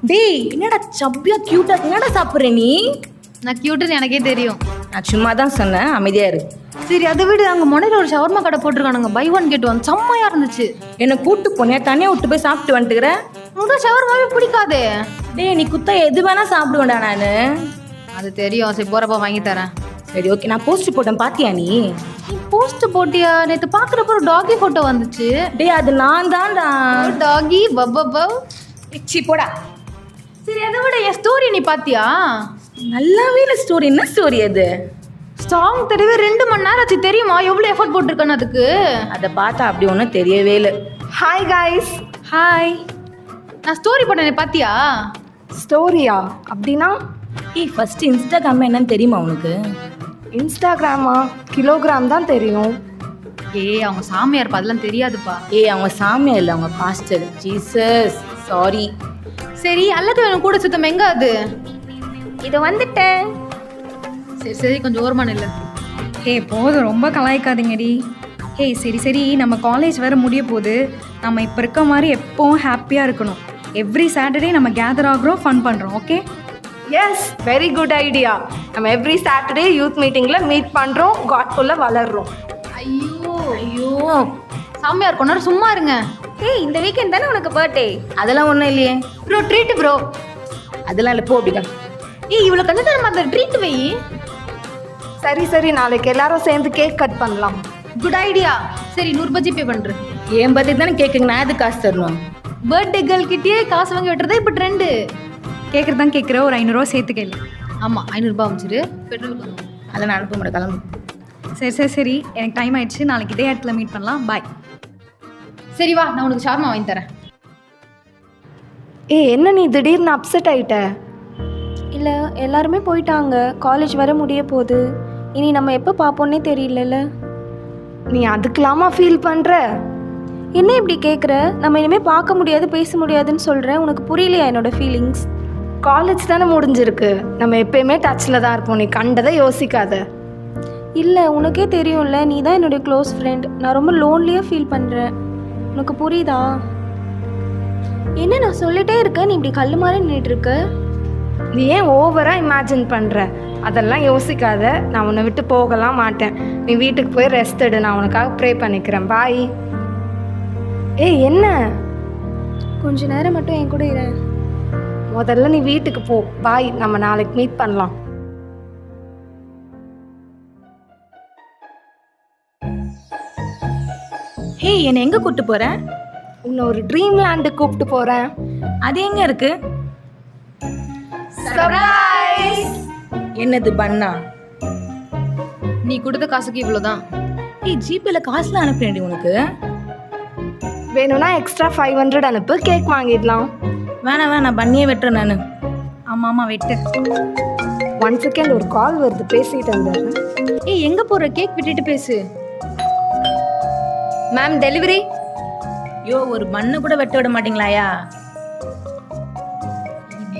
டேய் என்னடா சப்பியா கியூட்டா என்னடா சாப்பிட்ற நீ? நான் கியூட்டுன்னு எனக்கே தெரியும். நான் சும்மா தான் சொன்னேன், அமைதியா இரு. சரி அதை விட அங்கே முனையில் ஒரு ஷவர்மா கடை போட்டிருக்கானுங்க, பை ஒன் கெட் ஒன், செம்மையாக இருந்துச்சு. என்னை கூட்டு போனேன், தனியாக விட்டு போய் சாப்பிட்டு வந்துட்டுக்கிற. உனக்கு ஷவர்மாவே பிடிக்காதே. டேய் நீ குத்தா எது வேணா சாப்பிடுவேன்டா நான். அது தெரியும், சரி போகிறப்ப வாங்கி தரேன். சரி ஓகே, நான் போஸ்ட் போட்டேன் பாத்தியா நீ? நீ போஸ்ட் போட்டியா? நேற்று பார்க்குறப்ப ஒரு டாகி ஃபோட்டோ வந்துச்சு. டேய் அது நான் தான்டா. டாகி பப்ப பிச்சி போடா. சரி அதை விட என் ஸ்டோரி நீ பார்த்தியா? நல்லாவே இல்லை ஸ்டோரி. என்ன ஸ்டோரி அது? சாங் தெரியவே 2 மணி நேரம் ஆச்சு தெரியுமா? எவ்வளோ எஃபர்ட் போட்டிருக்கேன்னு அதுக்கு. அதை பார்த்தா அப்படி ஒன்றும் தெரியவே இல்லை. Hi guys. ஹாய். நான் ஸ்டோரி போட்டேன் பார்த்தியா? ஸ்டோரியா? அப்படின்னா ஏய் ஃபஸ்ட்டு இன்ஸ்டாகிராம் என்னன்னு தெரியுமா உனக்கு? இன்ஸ்டாகிராமா? கிலோகிராம் தான் தெரியும். ஏய் அவங்க சாமியார் அதெல்லாம் தெரியாதுப்பா. ஏய் அவங்க சாமியா இல்லை, அவங்க பாஸ்டர். Jesus sorry. சரி அல்லது வேணும் கூட சுத்தம் எங்க அது? இது வந்துட்டேன். சரி சரி கொஞ்சம் ஓரமான இல்லை. போதும் ரொம்ப கலாய்க்காதீங்கடி. சரி சரி நம்ம காலேஜ் வேறு முடிய போகுது. நம்ம இப்போ இருக்க மாதிரி எப்போவும் ஹாப்பியாக இருக்கணும். எவ்ரி சாட்டர்டே நம்ம கேதர் ஆகுறோம், ஃபன் பண்ணுறோம். Okay? Yes, very good idea. நம்ம எவ்ரி சாட்டர்டே யூத் மீட்டிங்கில் மீட் பண்ணுறோம், காட்குள்ளே வளர்றோம். ஐயோ ஐயோ சாமியார் கொண்டாரு, சும்மா இருங்க. இந்த வீக்கெண்ட் தானே உனக்கு பர்த்டே? அதெல்லாம் ஒன்றும் இல்லையே ப்ரோ ட்ரீட் ப்ரோ. அதெல்லாம் இல்லை, போ அப்படிக்கா. இவ்வளோ கண்ணு அந்த ட்ரீட் வை. சரி சரி, நாளைக்கு எல்லாரும் சேர்ந்து கேக் கட் பண்ணலாம். Good idea. சரி 100 ரூபாய் ஜிபே பண்ணுறேன். என் பர்த்டே தானே கேட்குங்க, நான் எது காசு தரணும்? பர்த்டே கேர்ள் கிட்டே காசு வாங்கி விட்டுறதே இப்போ ட்ரெண்டு. கேட்குறது தான் கேட்குற, ஒரு 500 ரூபா சேர்த்து கேளு. ஆமாம் 500 ரூபாய் அமைச்சிரு, பெட்ரோலுக்கு வந்து. அதை நான் அனுப்ப மாட்டேன், கிளம்பு. சரி சரி சரி, எனக்கு டைம் ஆயிடுச்சு. நாளைக்கு இதே இடத்துல மீட் பண்ணலாம். பாய். சரி வா, நான் உனக்கு ஷவர்மா வாங்கி தரேன். என்ன நீ திடீர்னு அப்செட் ஆயிட்ட? இல்லை எல்லாருமே போயிட்டாங்க, காலேஜ் வர முடிய போகுது. இனி நம்ம எப்போ பார்ப்போன்னே தெரியலல்ல. நீ அதுக்கெல்லாமா ஃபீல் பண்ணுற? என்ன இப்படி கேட்குற? நம்ம இனிமேல் பார்க்க முடியாது, பேச முடியாதுன்னு சொல்கிறேன். உனக்கு புரியலையா என்னோடய ஃபீலிங்ஸ்? காலேஜ் தானே முடிஞ்சிருக்கு, நம்ம எப்பயுமே டச்சில் தான் இருப்போம். நீ கண்டதை யோசிக்காத. இல்லை உனக்கே தெரியும்ல, நீ தான் என்னுடைய க்ளோஸ் ஃப்ரெண்ட். நான் ரொம்ப லோன்லியாக ஃபீல் பண்ணுறேன். உனக்கு புரியுதா? என்ன நான் சொல்லிட்டே இருக்கேன், நீ இப்படி கல் மாதிரி நின்றுட்டுருக்க. நீ ஏன் ஓவராக இமேஜின் பண்ணுற? அதெல்லாம் யோசிக்காத. நான் உன்னை விட்டு போகலாம் மாட்டேன். நீ வீட்டுக்கு போய் ரெஸ்ட் எடு, நான் உனக்காக ப்ரே பண்ணிக்கிறேன். பாய். என்ன? கொஞ்ச நேரம் மட்டும் என் கூட இரு. முதல்ல நீ வீட்டுக்கு போ. பாய், நம்ம நாளைக்கு மீட் பண்ணலாம். என்னை எங்கே கூப்பிட்டு போற? உன்னை ஒரு ட்ரீம் லேண்டுக்கு கூப்பிட்டு போகிறேன். அது எங்கே இருக்கு? சர்ப்ரைஸ்! என்னது பண்ணா? நீ கொடுத்த காசுக்கு இவ்வளோதான். ஜிபேல காசுலாம் அனுப்பினேன் உனக்கு. வேணும்னா எக்ஸ்ட்ரா 500 அனுப்பு, கேக் வாங்கிடலாம். வேணாம் நான் பண்ணியே வெட்டுறேன் நான். ஆமாம் வெட்டு. 1 செகண்ட், ஒரு கால் வருது, பேசிட்டு வந்துடுறேன். எங்கே போகிற? கேக் விட்டுட்டு பேசு. Ma'am delivery. ஒரு பண்ணு கூட வெட்ட விட மாட்டீங்களாயா?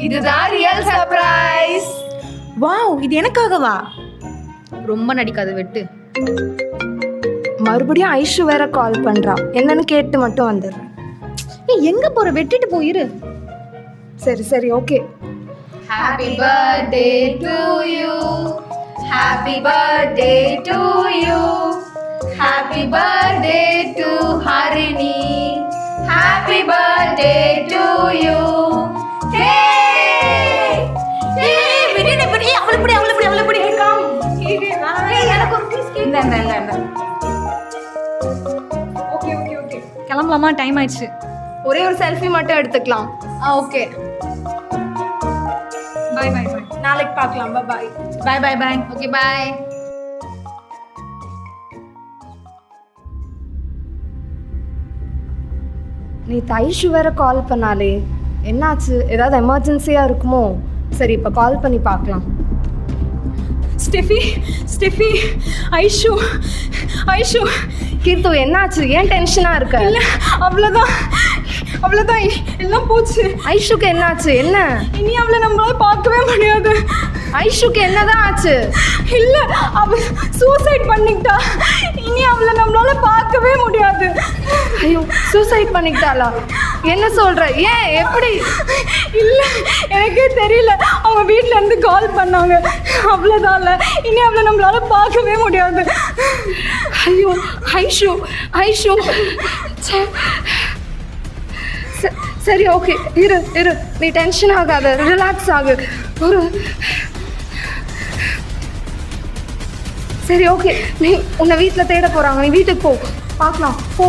இதுதான் ரியல் சர்ப்ரைஸ். வாவ், இது எனக்காகவா? ரொம்ப நடிக்காத, வெட்டு. மறுபடியும் ஐஷு வேற கால் பண்றா, என்னன்னு கேட்டு மட்டும் வந்துடுறேன். எங்கே போகிற? வெட்டிட்டு போயிரு. சரி சரி okay. Happy birthday to you. Happy birthday to you. Happy birthday to Harini. Happy birthday to you. Hey! அவளை எனக்கு ஒரு பீஸ் கேக். இந்த. ஓகே ஓகே ஓகே, கிளம்பலாமா? டைம் ஆயிடுச்சு. ஒரே ஒரு செல்ஃபி மட்டும் எடுத்துக்கலாம். ஓகே. Bye bye bye. நாளைக்கு பார்க்கலாம். பாய். பாய். Okay bye. நீ ஐஷு வேற கால் பண்ணாலே, என்னாச்சு? ஏதாவது எமர்ஜென்சியாக இருக்குமோ? சரி இப்போ கால் பண்ணி பார்க்கலாம். ஸ்டெஃபி, ஐஷு. கீர்த்து என்னாச்சு? ஏன் டென்ஷனாக இருக்க? இல்லை அவ்வளோதான் எல்லாம் போச்சு. ஐஷுக்கு என்னாச்சு? என்ன? இனி அவளை நம்மளால பார்க்கவே முடியாது. ஐஷுக்கு என்னதான் ஆச்சு? இல்லை அவ சூசைட் பண்ணிக்கிட்டா. இனி அவளை நம்மளால பார்க்கவே முடியாது. ஐயோ, சூசைட் பண்ணிக்கிட்டாளா? என்ன சொல்ற? ஏன்? எப்படி? இல்லை எனக்கே தெரியல, அவங்க வீட்டிலேருந்து கால் பண்ணாங்க, அவ்வளோதான். இல்லை இனி அவளை நம்மளால பார்க்கவே முடியாது. ஐயோ ஐஷு ஐஷு, சரி ஓகே, இரு இரு, நீ டென்ஷன் ஆகாத, ரிலாக்ஸ் ஆகு. ஒரு சரி ஓகே, நீ உன்னை வீட்டில் தேட போகிறாங்க, நீ வீட்டுக்கு போ, பார்க்கலாம், போ.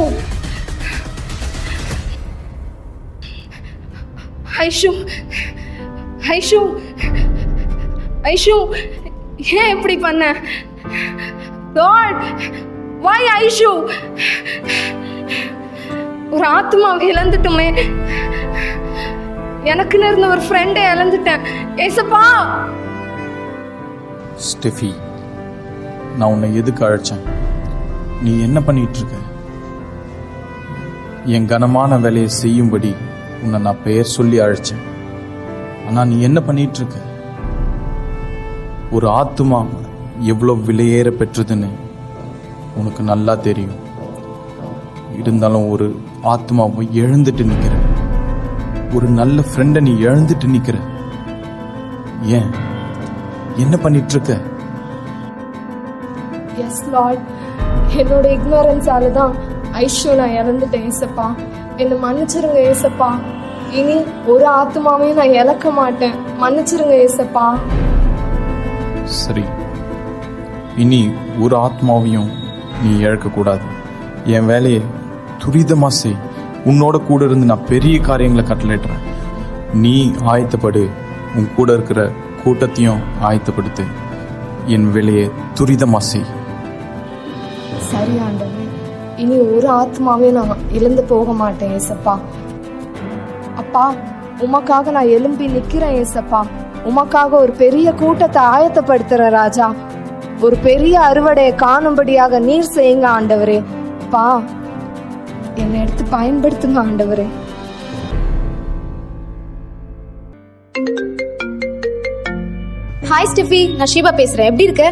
ஐஷு ஐஷு ஐஷு, ஏன் இப்படி பண்ண? God, why Aishu? ஒரு ஆத்மாவை இழந்துட்டுமே, எனக்குன்னு இருந்த ஒரு ஃப்ரெண்டை இழந்துட்டேன். ஏசப்பா. ஸ்டெஃபி, நான் உன்னை எதுக்கு அழைச்சேன்? நீ என்ன பண்ணிட்டு இருக்க? என் கனமான வேலையை செய்யும்படி உன்னை நான் பெயர் சொல்லி அழைச்சேன். ஆனால் நீ என்ன பண்ணிட்டு இருக்க? ஒரு ஆத்துமா எவ்வளோ விலையேற பெற்றதுன்னு உனக்கு நல்லா தெரியும். இருந்தாலும் ஒரு ஆத்மாவை இழந்துட்டு நிற்கிற, ஒரு நல்ல ஃப்ரெண்டை நீ இழந்துட்டு நிற்கிற. ஏன்? என்ன பண்ணிட்டு இருக்க? எஸ் லார்ட், என்னோட இக்னோரன்ஸால தான் ஐஷு நான் இறந்துட்டேன் ஏசப்பா. என்னை மன்னிச்சிருங்க ஏசப்பா. இனி ஒரு ஆத்மாவையும் நான் இழக்க மாட்டேன். மன்னிச்சிருங்க ஏசப்பா. சரி, இனி ஒரு ஆத்மாவையும் நீ இழக்கக்கூடாது. என் வேலையை துரிதமாக செய். உன்னோட கூட இருந்து நான் பெரிய காரியங்களை கட்டளையிடுறேன். நீ ஆயத்தப்படு, உன் கூட இருக்கிற கூட்டத்தையும் ஆயத்தப்படுத்து. என் வேலையை துரிதமாக செய். சரி ஆண்டவரே, இனி ஒரு ஆத்மாவே நான் இழந்து போக மாட்டேன் ஏசப்பா. அப்பா, உமக்காக நான் எழும்பி நிக்கிறேன் ஏசப்பா. உமக்காக ஒரு பெரிய கூட்டத்தை ஆயத்தப்படுத்துற ராஜா. ஒரு பெரிய அறுவடையை காணும்படியாக நீர் செய்யுங்க ஆண்டவரே. அப்பா, என்னை எடுத்து பயன்படுத்துங்க ஆண்டவரே. ஹாய் ஸ்டெஃபி, நான் ஷீபா பேசுறேன். எப்படி இருக்க?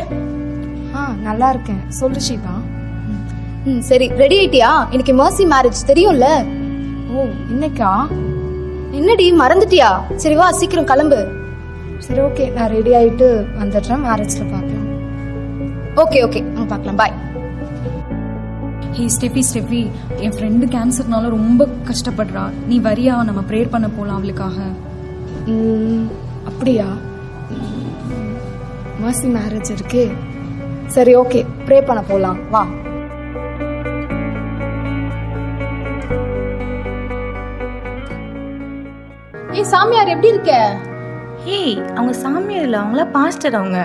நல்லா இருக்கேன். சொல்லு ஷீபா. சரி, ரெடி ஆயிட்டியா? இன்னைக்கு மர்சி மேரேஜ் தெரியும்ல? ஓ, இன்னைக்கா? என்னடி மறந்துட்டியா? சரி வா, சீக்கிரம் கிளம்பு. சரி ஓகே, நான் ரெடி ஆயிட்டு வந்துடுறேன். மேரேஜ்ல பார்க்கலாம். ஓகே ஓகே, பார்க்கலாம். பாய். ஹே ஸ்டெஃபி, என் ஃப்ரெண்டு கேன்சர்னால ரொம்ப கஷ்டப்படுறா. நீ வரியா? நம்ம ப்ரேயர் பண்ண போகலாம் அவளுக்காக. அப்படியா? மர்சி மேரேஜ் இருக்கு. சரி ஓகே, ப்ரே பண்ண போலாம், வா. ஏய் சாமியார், எப்படி இருக்க? ஹே, அவங்க சாமியார் இல்லை, அவங்கள பாஸ்டர் அவங்க.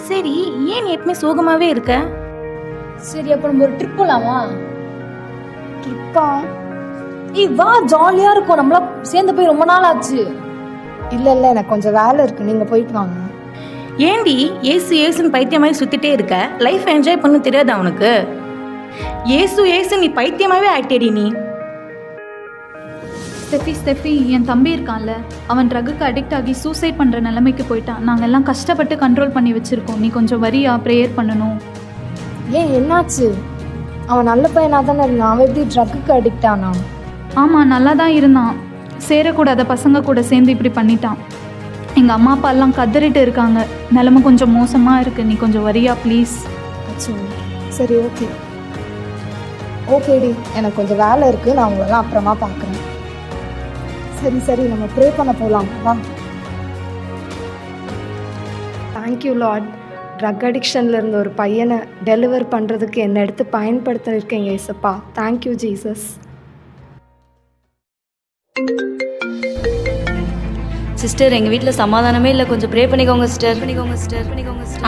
சரி, ஏன் நீ எப்பவுமே சோகமாகவே இருக்க? சரி, அப்ப நம்ம ஒரு ட்ரிப் போலாமா? ட்ரிப்பா? ஏய் வா, ஜாலியா இருக்கும். நம்மள சேர்ந்து போய் ரொம்ப நாள் ஆச்சு. இல்ல இல்ல, எனக்கு கொஞ்சம் வேலை இருக்கு, நீங்க போயிட்டு வாங்க. ஏண்டி ஏசுன்னு பைத்தியம் மாதிரி சுத்திட்டே இருக்க? லைஃப் என்ஜாய் பண்ண தெரியாதா உனக்கு? ஏசு நீ பைத்தியமாவே ஆயிட்டேடி நீ. ஸ்டெஃபி, என் தம்பி இருக்கான்ல, அவன் ட்ரக்குக்கு அடிக்ட் ஆகி சூசைட் பண்ணுற நிலைமைக்கு போயிட்டான். நாங்கள் எல்லாம் கஷ்டப்பட்டு கண்ட்ரோல் பண்ணி வச்சுருக்கோம். நீ கொஞ்சம் வரியா? ப்ரேயர் பண்ணணும். ஏன், என்னாச்சு? அவன் நல்ல பையனா தானே இருந்தான், அவன் எப்படி ட்ரக்குக்கு அடிக்ட் ஆனான்? ஆமாம், நல்லா தான் இருந்தான். சேரக்கூடாத பசங்க கூட சேர்ந்து இப்படி பண்ணிட்டான். எங்கள் அம்மா அப்பா எல்லாம் கதறிட்டு இருக்காங்க. நிலைமை கொஞ்சம் மோசமாக இருக்குது. நீ கொஞ்சம் வரியா ப்ளீஸ்? சரி ஓகே ஓகேடி, எனக்கு கொஞ்சம் வேலை இருக்குது, நான் உங்களெல்லாம் அப்புறமா பார்க்குறேன். சரி நம்ம ப்ரே பண்ண போகலாம், வா. Thank you Lord. ட்ரக் அடிக்ஷனில் இருந்த ஒரு பையனை டெலிவர் பண்ணுறதுக்கு என்னை எடுத்து பயன்படுத்திருக்கீங்க ஏசப்பா. Thank you Jesus. சிஸ்டர், எங்கள் வீட்டில் சமாதானமே இல்லை, கொஞ்சம் ப்ரே பண்ணிக்கோங்க சிஸ்டர்.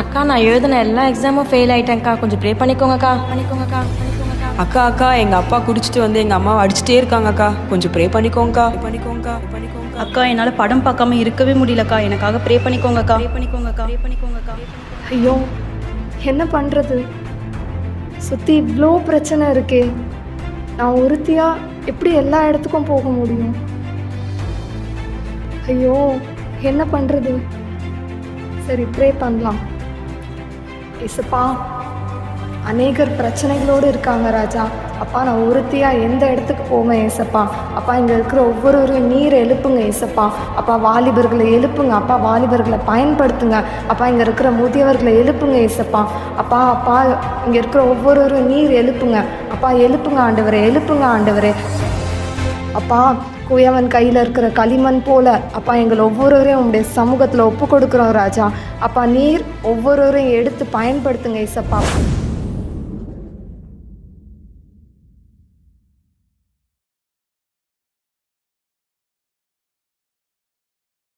அக்கா, நான் எழுதின எல்லா எக்ஸாமும் ஃபெயில் ஆயிட்டேன்க்கா, கொஞ்சம் ப்ரே பண்ணிக்கோங்கக்கா. அக்கா எங்கள் அப்பா குடிச்சிட்டு வந்து எங்கள் அம்மாவை அடிச்சுட்டே இருக்காங்கக்கா, கொஞ்சம் ப்ரே பண்ணிக்கோங்கக்கா. அக்கா, என்னால் படம் பார்க்காம இருக்கவே முடியலக்கா, எனக்காக ப்ரே பண்ணிக்கோங்கக்கா. ஐயோ, என்ன பண்ணுறது? சுற்றி இவ்வளோ பிரச்சனை இருக்கே. நான் ஒருத்தியாக எப்படி எல்லா இடத்துக்கும் போக முடியும்? ஐயோ, என்ன பண்ணுறது? சரி, ப்ரே பண்ணலாம். இசப்பா, அநேகர் பிரச்சனைகளோடு இருக்காங்க ராஜா. அப்பா நான் ஒருத்தியாக எந்த இடத்துக்கு போவேன் ஏசப்பா. அப்பா இங்கே இருக்கிற ஒவ்வொருவரையும் நீர் எழுப்புங்க ஏசப்பா. அப்பா வாலிபர்களை எழுப்புங்க அப்பா, வாலிபர்களை பயன்படுத்துங்க அப்பா. இங்கே இருக்கிற முதியவர்களை எழுப்புங்க ஏசப்பா. அப்பா அப்பா இங்கே இருக்கிற ஒவ்வொருவரையும் நீர் எழுப்புங்க அப்பா. எழுப்புங்க ஆண்டவரே, எழுப்புங்க ஆண்டவரே. அப்பா குயவன் கையில் இருக்கிற களிமண் போல அப்பா எங்களை ஒவ்வொருவரையும் உங்களுடைய சமூகத்தில் ஒப்பு கொடுக்குறோம் ராஜா. அப்பா நீர் ஒவ்வொருவரையும் எடுத்து பயன்படுத்துங்க ஏசப்பா.